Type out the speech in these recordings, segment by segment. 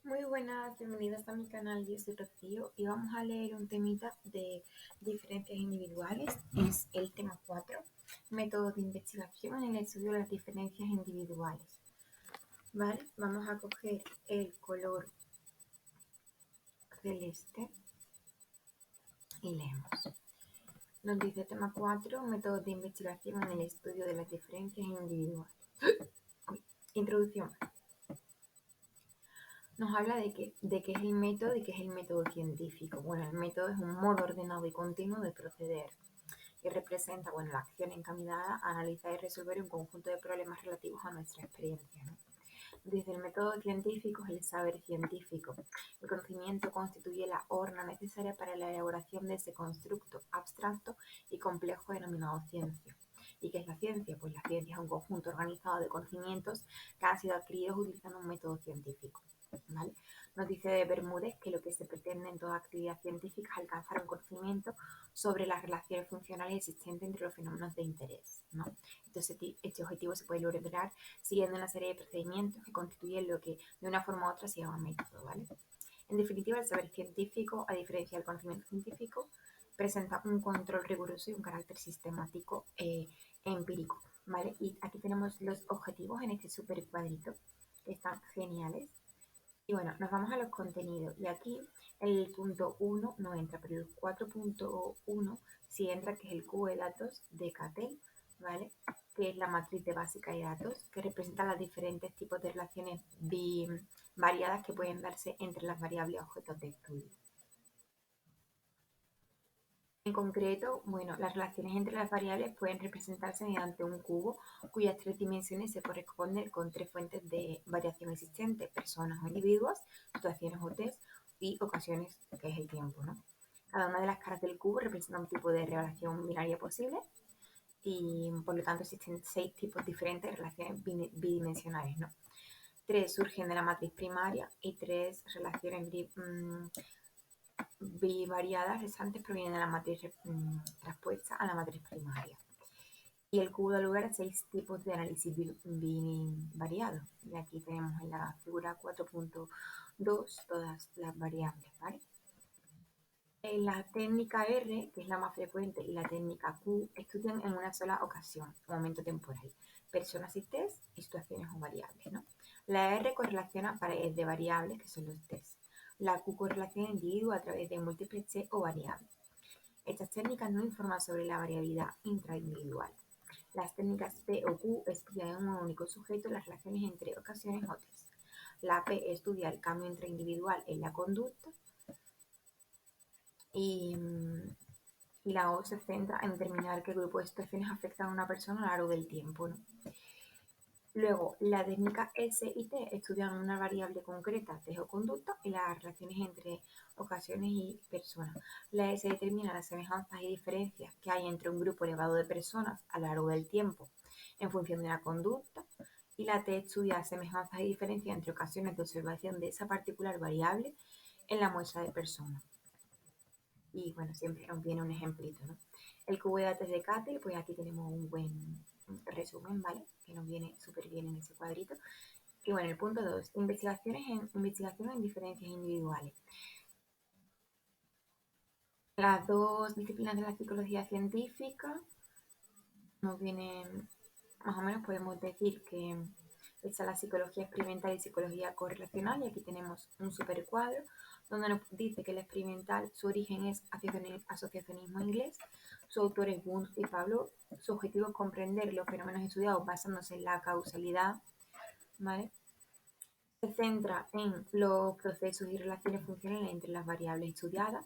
Muy buenas, bienvenidos a mi canal. Yo soy Rocío y vamos a leer un temita de diferencias individuales. Es el tema 4, método de investigación en el estudio de las diferencias individuales. ¿Vale? Vamos a coger el color celeste y leemos. Nos dice tema 4, método de investigación en el estudio de las diferencias individuales. Introducción. Nos habla de qué es el método y qué es el método científico. Bueno, el método es un modo ordenado y continuo de proceder que representa, la acción encaminada a analizar y resolver un conjunto de problemas relativos a nuestra experiencia, ¿no? Desde el método científico es el saber científico. El conocimiento constituye la horna necesaria para la elaboración de ese constructo abstracto y complejo denominado ciencia. ¿Y qué es la ciencia? Pues la ciencia es un conjunto organizado de conocimientos que han sido adquiridos utilizando un método científico. ¿Vale? Nos dice Bermúdez que lo que se pretende en toda actividad científica es alcanzar un conocimiento sobre las relaciones funcionales existentes entre los fenómenos de interés, ¿no? Entonces, este objetivo se puede lograr siguiendo una serie de procedimientos que constituyen lo que de una forma u otra se llama método, ¿vale? En definitiva, el saber científico, a diferencia del conocimiento científico, presenta un control riguroso y un carácter sistemático e empírico, ¿vale? Y aquí tenemos los objetivos en este super cuadrito, que están geniales. Y bueno, nos vamos a los contenidos. Y aquí el punto 1 no entra, pero el 4.1 sí entra, que es el cubo de datos de Cattell, ¿vale? Que es la matriz de básica de datos, que representa los diferentes tipos de relaciones variadas que pueden darse entre las variables objetos de estudio. En concreto, las relaciones entre las variables pueden representarse mediante un cubo cuyas tres dimensiones se corresponden con tres fuentes de variación existentes: personas o individuos, situaciones o test y ocasiones, que es el tiempo, ¿no? Cada una de las caras del cubo representa un tipo de relación binaria posible y por lo tanto existen 6 tipos diferentes de relaciones bidimensionales, ¿no? 3 surgen de la matriz primaria y 3 relaciones bivariadas restantes provienen de la matriz transpuesta a la matriz primaria. Y el cubo da lugar a 6 tipos de análisis bivariado. Y aquí tenemos en la figura 4.2 todas las variables, ¿vale? La técnica R, que es la más frecuente, y la técnica Q estudian en una sola ocasión, momento temporal, personas y test y situaciones o variables, ¿no? La R correlaciona paredes de variables, que son los test. La Q correlaciona individuos a través de múltiples test o variables. Estas técnicas no informan sobre la variabilidad intraindividual. Las técnicas P o Q estudian en un único sujeto las relaciones entre ocasiones o test. La P estudia el cambio intraindividual en la conducta y la O se centra en determinar qué grupo de situaciones afectan a una persona a lo largo del tiempo, ¿no? Luego, la técnica S y T estudian una variable concreta, test o conducta, y las relaciones entre ocasiones y personas. La S determina las semejanzas y diferencias que hay entre un grupo elevado de personas a lo largo del tiempo en función de la conducta, y la T estudia semejanzas y diferencias entre ocasiones de observación de esa particular variable en la muestra de personas. Y bueno, siempre nos viene un ejemplito, ¿no? El cubo de datos de Cattell, pues aquí tenemos un buen resumen, ¿vale? Que nos viene súper bien en ese cuadrito. Y bueno, el punto 2, investigación en diferencias individuales. Las dos disciplinas de la psicología científica nos vienen, más o menos podemos decir que está la psicología experimental y psicología correlacional, y aquí tenemos un super cuadro donde nos dice que la experimental, su origen es asociacionismo inglés, su autor es Wundt y Pavlov, su objetivo es comprender los fenómenos estudiados basándose en la causalidad, ¿vale? Se centra en los procesos y relaciones funcionales entre las variables estudiadas.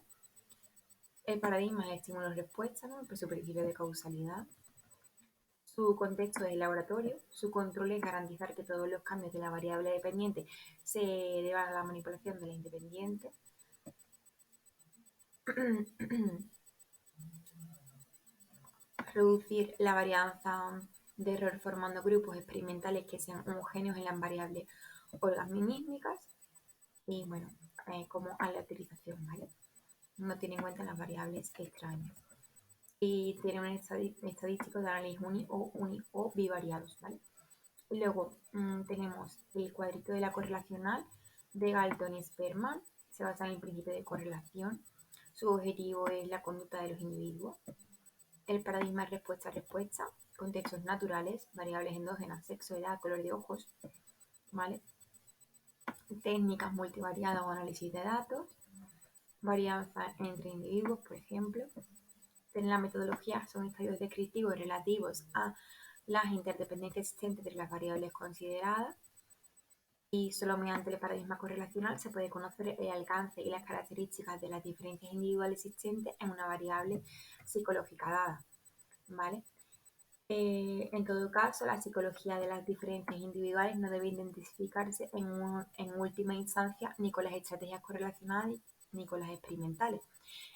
El paradigma es estímulo-respuesta, ¿no? Su principio de causalidad. Su contexto es el laboratorio, su control es garantizar que todos los cambios de la variable dependiente se deban a la manipulación de la independiente. Reducir la varianza de error formando grupos experimentales que sean homogéneos en las variables organísmicas. Y bueno, como aleatorización, ¿vale? No tiene en cuenta las variables extrañas. Y tiene un estadístico de análisis uni o bivariados, ¿vale? Y luego tenemos el cuadrito de la correlacional, de Galton y Sperman se basa en el principio de correlación. Su objetivo es la conducta de los individuos. El paradigma es respuesta-respuesta, contextos naturales, variables endógenas, sexo, edad, color de ojos, ¿vale? Técnicas multivariadas o análisis de datos, varianza entre individuos, por ejemplo. En la metodología son estadios descriptivos relativos a las interdependencias existentes entre las variables consideradas, y solo mediante el paradigma correlacional se puede conocer el alcance y las características de las diferencias individuales existentes en una variable psicológica dada, ¿vale? En todo caso, la psicología de las diferencias individuales no debe identificarse en última instancia ni con las estrategias correlacionales ni con las experimentales.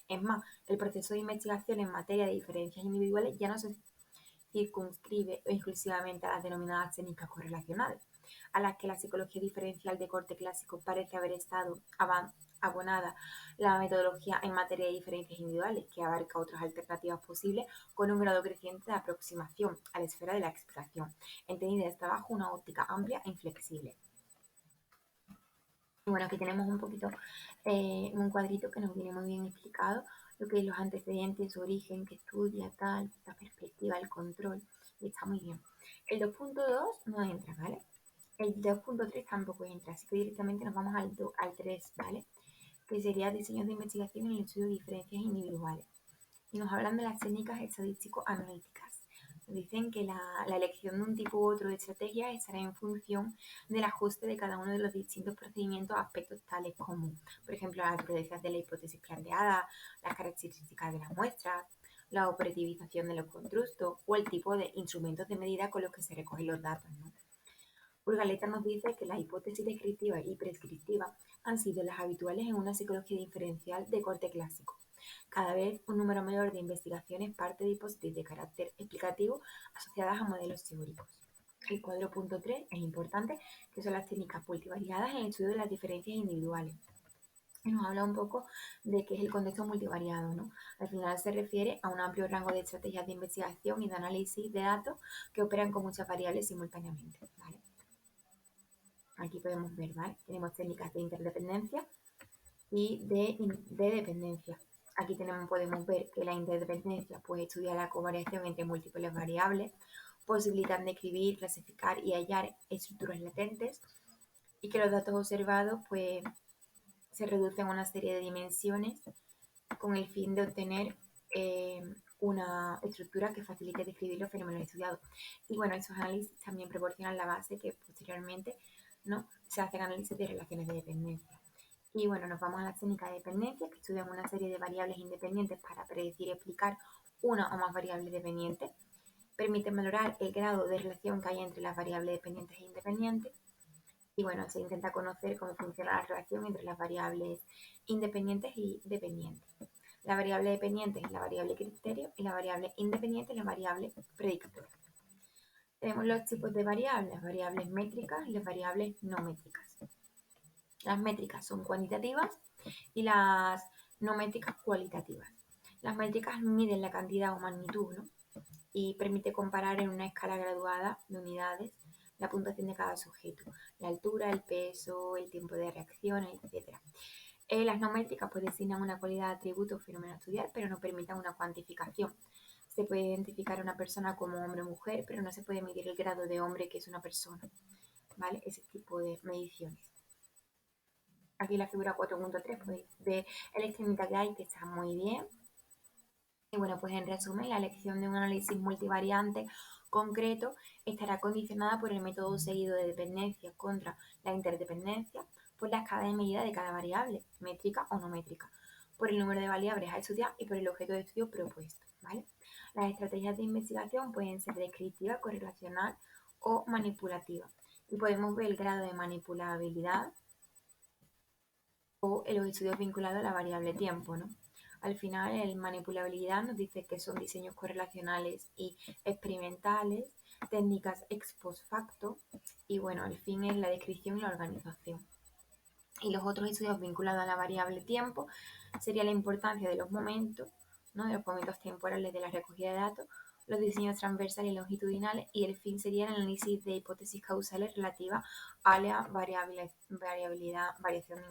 Es más, el proceso de investigación en materia de diferencias individuales ya no se circunscribe exclusivamente a las denominadas técnicas correlacionales, a las que la psicología diferencial de corte clásico parece haber estado abonada la metodología en materia de diferencias individuales, que abarca otras alternativas posibles con un grado creciente de aproximación a la esfera de la explicación, entendida desde abajo una óptica amplia e inflexible. Y bueno, aquí tenemos un poquito un cuadrito que nos viene muy bien explicado lo que es los antecedentes, su origen, que estudia, tal, la perspectiva, el control, y está muy bien. El 2.2 no entra, ¿vale? El 2.3 tampoco entra, así que directamente nos vamos al 3, ¿vale? Que sería diseños de investigación en el estudio de diferencias individuales. Y nos hablan de las técnicas estadístico-analíticas. Nos dicen que la elección de un tipo u otro de estrategia estará en función del ajuste de cada uno de los distintos procedimientos a aspectos tales como, por ejemplo, la naturaleza de la hipótesis planteada, las características de las muestras, la operativización de los constructos o el tipo de instrumentos de medida con los que se recogen los datos, ¿no? Urgaleta nos dice que las hipótesis descriptivas y prescriptivas han sido las habituales en una psicología diferencial de corte clásico. Cada vez un número mayor de investigaciones parte de hipótesis de carácter explicativo asociadas a modelos teóricos. El cuadro punto 3 es importante, que son las técnicas multivariadas en el estudio de las diferencias individuales. Y nos habla un poco de qué es el contexto multivariado, ¿no? Al final se refiere a un amplio rango de estrategias de investigación y de análisis de datos que operan con muchas variables simultáneamente, ¿vale? Aquí podemos ver, ¿vale? Tenemos técnicas de interdependencia y de dependencia. Aquí podemos ver que la interdependencia pues, estudia la covariación entre múltiples variables, posibilitan describir, clasificar y hallar estructuras latentes, y que los datos observados pues, se reducen a una serie de dimensiones con el fin de obtener una estructura que facilite describir los fenómenos estudiados. Y bueno, esos análisis también proporcionan la base que posteriormente, ¿no?, se hacen análisis de relaciones de dependencia. Y bueno, nos vamos a la técnica de dependencia, que estudian una serie de variables independientes para predecir y explicar una o más variables dependientes. Permiten valorar el grado de relación que hay entre las variables dependientes e independientes. Y bueno, se intenta conocer cómo funciona la relación entre las variables independientes y dependientes. La variable dependiente es la variable criterio y la variable independiente es la variable predictor. Tenemos los tipos de variables, las variables métricas y las variables no métricas. Las métricas son cuantitativas y las no métricas cualitativas. Las métricas miden la cantidad o magnitud, ¿no?, y permite comparar en una escala graduada de unidades la puntuación de cada sujeto, la altura, el peso, el tiempo de reacción, etc. Las no métricas pues designan una cualidad, atributo o fenómeno a estudiar, pero no permiten una cuantificación. Se puede identificar a una persona como hombre o mujer, pero no se puede medir el grado de hombre que es una persona, ¿vale? Ese tipo de mediciones. Aquí la figura 4.3 podéis ver el extremidad que hay, que está muy bien. Y bueno, pues en resumen, la elección de un análisis multivariante concreto estará condicionada por el método seguido de dependencia contra la interdependencia, por la escala de medida de cada variable, métrica o no métrica, por el número de variables a estudiar y por el objeto de estudio propuesto, ¿vale? Las estrategias de investigación pueden ser descriptiva, correlacional o manipulativa. Y podemos ver el grado de manipulabilidad o en los estudios vinculados a la variable tiempo, ¿no? Al final, el manipulabilidad nos dice que son diseños correlacionales y experimentales, técnicas ex post facto, y bueno, al fin es la descripción y la organización. Y los otros estudios vinculados a la variable tiempo sería la importancia de los momentos, ¿no?, de los momentos temporales de la recogida de datos, los diseños transversales y longitudinales, y el fin sería el análisis de hipótesis causales relativas a la variación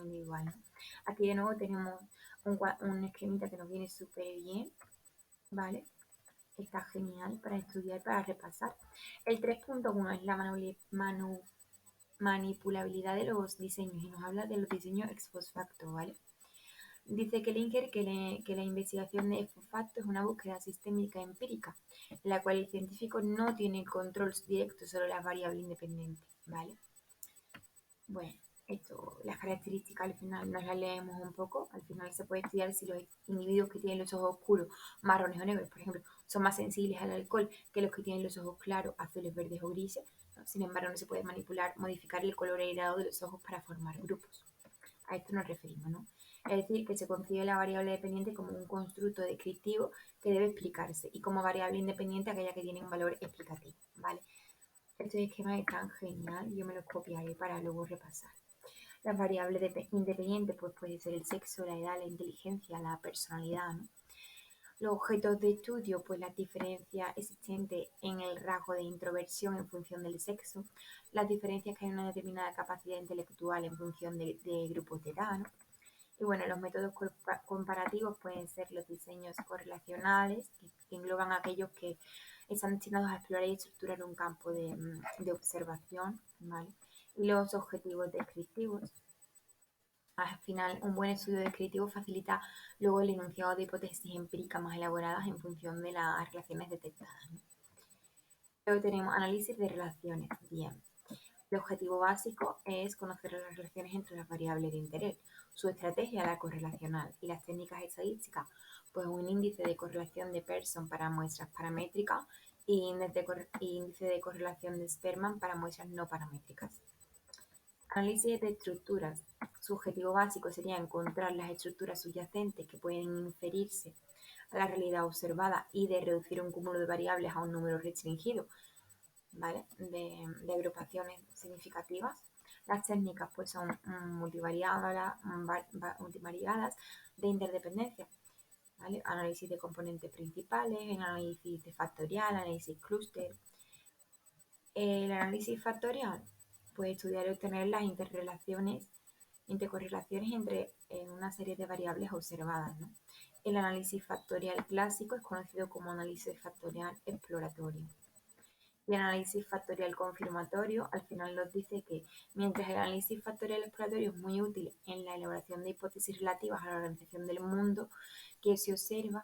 individual, ¿no? Aquí de nuevo tenemos un esquemita que nos viene súper bien, ¿vale? Está genial para estudiar, para repasar. El 3.1 es la manipulabilidad de los diseños y nos habla de los diseños ex post facto, ¿vale? Dice Kellinger que la investigación de ex post facto es una búsqueda sistémica empírica, en la cual el científico no tiene control directo sobre las variables independientes, ¿vale? Bueno, las características al final nos las leemos un poco. Al final se puede estudiar si los individuos que tienen los ojos oscuros, marrones o negros, por ejemplo, son más sensibles al alcohol que los que tienen los ojos claros, azules, verdes o grises, ¿no? Sin embargo, no se puede modificar el color heredado de los ojos para formar grupos. A esto nos referimos, ¿no? Es decir, que se concibe la variable dependiente como un constructo descriptivo que debe explicarse y como variable independiente aquella que tiene un valor explicativo, ¿vale? Este esquema es tan genial, yo me lo copiaré para luego repasar. Las variables independientes pues puede ser el sexo, la edad, la inteligencia, la personalidad, ¿no? Los objetos de estudio, pues las diferencias existentes en el rasgo de introversión en función del sexo, las diferencias que hay en una determinada capacidad intelectual en función de grupos de edad, ¿no? Y bueno, los métodos comparativos pueden ser los diseños correlacionales, que engloban aquellos que están destinados a explorar y estructurar un campo de observación, ¿vale? Y los objetivos descriptivos. Al final, un buen estudio descriptivo facilita luego el enunciado de hipótesis empíricas más elaboradas en función de las relaciones detectadas, ¿no? Luego tenemos análisis de relaciones. Bien. El objetivo básico es conocer las relaciones entre las variables de interés, su estrategia, la correlacional, y las técnicas estadísticas, pues un índice de correlación de Pearson para muestras paramétricas y índice de correlación de Spearman para muestras no paramétricas. Análisis de estructuras. Su objetivo básico sería encontrar las estructuras subyacentes que pueden inferirse a la realidad observada y de reducir un cúmulo de variables a un número restringido, ¿vale? de agrupaciones significativas. Las técnicas pues son multivariadas de interdependencia, ¿vale? Análisis de componentes principales, análisis de factorial, análisis clúster. El análisis factorial, pues estudiar y obtener las intercorrelaciones entre una serie de variables observadas, ¿no? El análisis factorial clásico es conocido como análisis factorial exploratorio. Y el análisis factorial confirmatorio al final nos dice que mientras el análisis factorial exploratorio es muy útil en la elaboración de hipótesis relativas a la organización del mundo que se observa,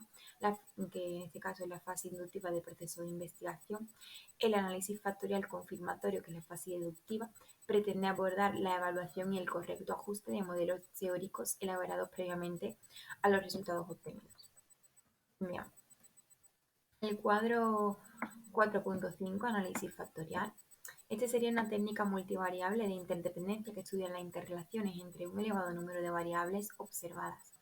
que en este caso es la fase inductiva del proceso de investigación, el análisis factorial confirmatorio, que es la fase deductiva, pretende abordar la evaluación y el correcto ajuste de modelos teóricos elaborados previamente a los resultados obtenidos. Bien. El cuadro 4.5, análisis factorial. Este sería una técnica multivariable de interdependencia que estudia las interrelaciones entre un elevado número de variables observadas.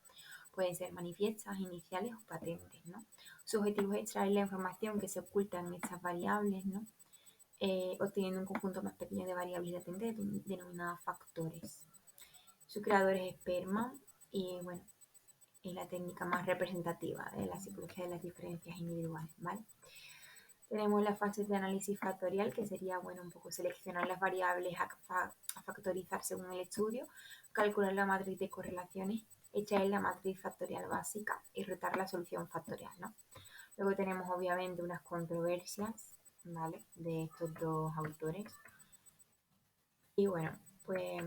Pueden ser manifiestas, iniciales o patentes, ¿no? Su objetivo es extraer la información que se oculta en estas variables, ¿no? Obteniendo un conjunto más pequeño de variables latentes denominadas factores. Su creador es Spearman y bueno, es la técnica más representativa de la psicología de las diferencias individuales, ¿vale? Tenemos la fase de análisis factorial, que sería, bueno, un poco seleccionar las variables a factorizar según el estudio, calcular la matriz de correlaciones, echar la matriz factorial básica y rotar la solución factorial, ¿no? Luego tenemos, obviamente, unas controversias, ¿vale? De estos dos autores. Y bueno, pues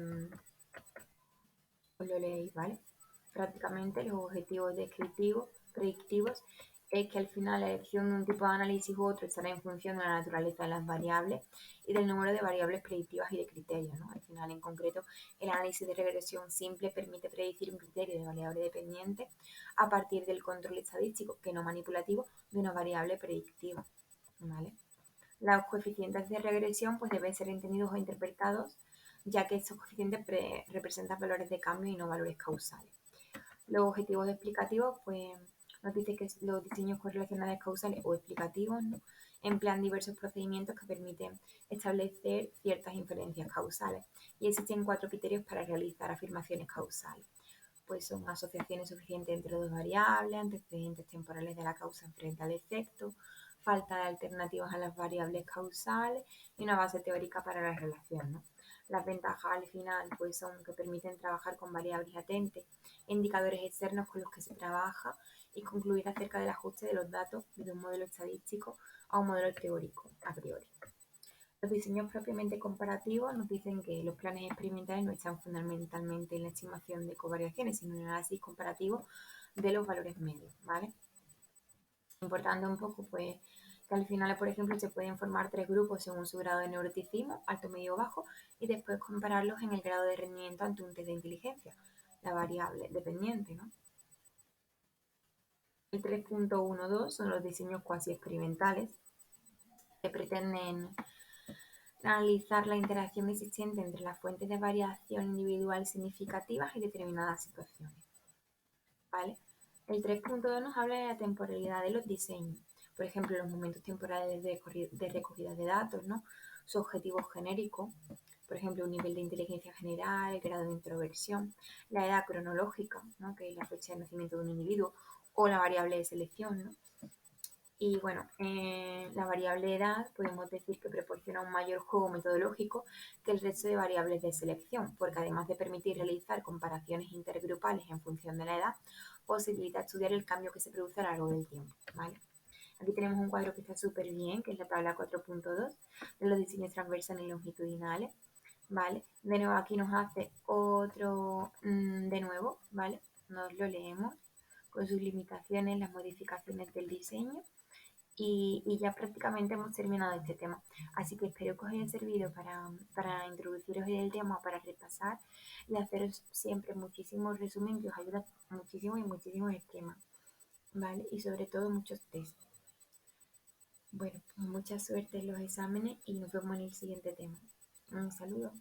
os lo leéis, ¿vale? Prácticamente los objetivos predictivos es que al final la elección de un tipo de análisis u otro estará en función de la naturaleza de las variables y del número de variables predictivas y de criterios, ¿no? Al final, en concreto, el análisis de regresión simple permite predecir un criterio de variable dependiente a partir del control estadístico, que no manipulativo, de una variable predictiva, ¿vale? Los coeficientes de regresión pues deben ser entendidos o interpretados, ya que estos coeficientes representan valores de cambio y no valores causales. Los objetivos explicativos, pues nos dice que los diseños correlacionales causales o explicativos, ¿no?, emplean diversos procedimientos que permiten establecer ciertas inferencias causales. Y existen 4 criterios para realizar afirmaciones causales. Pues son asociaciones suficientes entre dos variables, antecedentes temporales de la causa frente al efecto, falta de alternativas a las variables causales y una base teórica para la relación, ¿no? Las ventajas al final pues son que permiten trabajar con variables latentes, indicadores externos con los que se trabaja y concluir acerca del ajuste de los datos de un modelo estadístico a un modelo teórico a priori. Los diseños propiamente comparativos nos dicen que los planes experimentales no están fundamentalmente en la estimación de covariaciones, sino en el análisis comparativo de los valores medios, ¿vale? Importando un poco, pues, que al final, por ejemplo, se pueden formar tres grupos según su grado de neuroticismo, alto, medio o bajo, y después compararlos en el grado de rendimiento ante un test de inteligencia, la variable dependiente, ¿no? El 3.12 son los diseños cuasi experimentales que pretenden analizar la interacción existente entre las fuentes de variación individual significativas y determinadas situaciones, ¿vale? El 3.2 nos habla de la temporalidad de los diseños, por ejemplo, los momentos temporales de recogida de datos, ¿no? Su objetivo genérico, por ejemplo, un nivel de inteligencia general, el grado de introversión, la edad cronológica, ¿no? Que es la fecha de nacimiento de un individuo, o la variable de selección, ¿no? Y bueno, la variable edad podemos decir que proporciona un mayor juego metodológico que el resto de variables de selección, porque además de permitir realizar comparaciones intergrupales en función de la edad, posibilita estudiar el cambio que se produce a lo largo del tiempo, ¿vale? Aquí tenemos un cuadro que está súper bien, que es la tabla 4.2 de los diseños transversales y longitudinales, ¿vale? De nuevo aquí nos hace otro, de nuevo, ¿vale? Nos lo leemos con sus limitaciones, las modificaciones del diseño y ya prácticamente hemos terminado este tema. Así que espero que os haya servido para introduciros en el tema, para repasar y haceros siempre muchísimo resumen que os ayuda muchísimo y muchísimos esquemas, ¿vale? Y sobre todo muchos test. Bueno, pues mucha suerte en los exámenes y nos vemos en el siguiente tema. Un saludo.